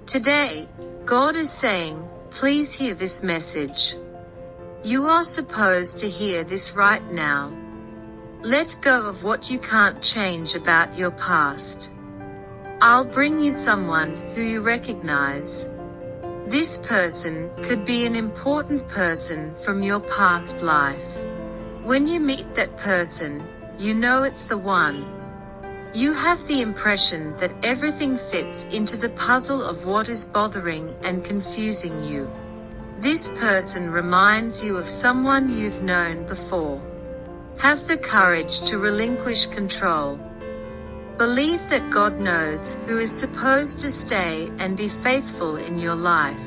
Today, God is saying, please hear this message. You are supposed to hear this right now. Let go of what you can't change about your past. I'll bring you someone who you recognize. This person could be an important person from your past life. When you meet that person, you know it's the one. You have the impression that everything fits into the puzzle of what is bothering and confusing you. This person reminds you of someone you've known before. Have the courage to relinquish control. Believe that God knows who is supposed to stay and be faithful in your life.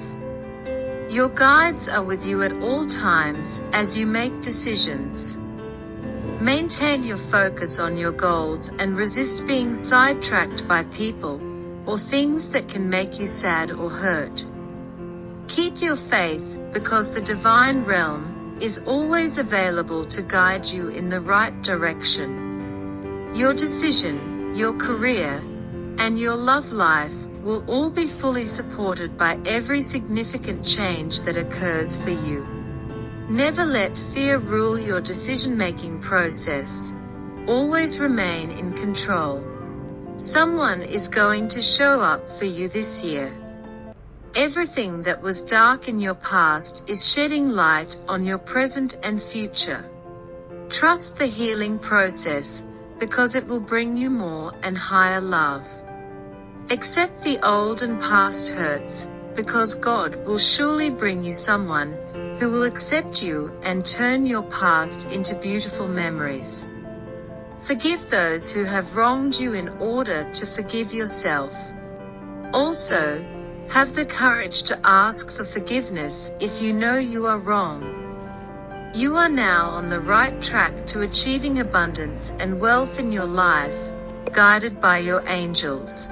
Your guides are with you at all times as you make decisions. Maintain your focus on your goals and resist being sidetracked by people or things that can make you sad or hurt. Keep your faith, because the divine realm is always available to guide you in the right direction. Your decision, your career, and your love life will all be fully supported by every significant change that occurs for you. Never let fear rule your decision-making process. Always remain in control. Someone is going to show up for you this year. Everything that was dark in your past is shedding light on your present and future. Trust the healing process, because it will bring you more and higher love. Accept the old and past hurts, because God will surely bring you someone who will accept you and turn your past into beautiful memories. Forgive those who have wronged you in order to forgive yourself. Also, have the courage to ask for forgiveness if you know you are wrong. You are now on the right track to achieving abundance and wealth in your life, guided by your angels.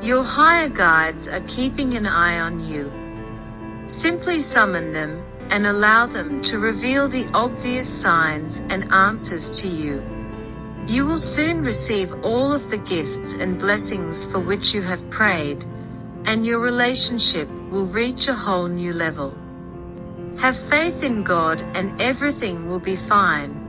Your higher guides are keeping an eye on you. Simply summon them and allow them to reveal the obvious signs and answers to you. You will soon receive all of the gifts and blessings for which you have prayed, and your relationship will reach a whole new level. Have faith in God and everything will be fine.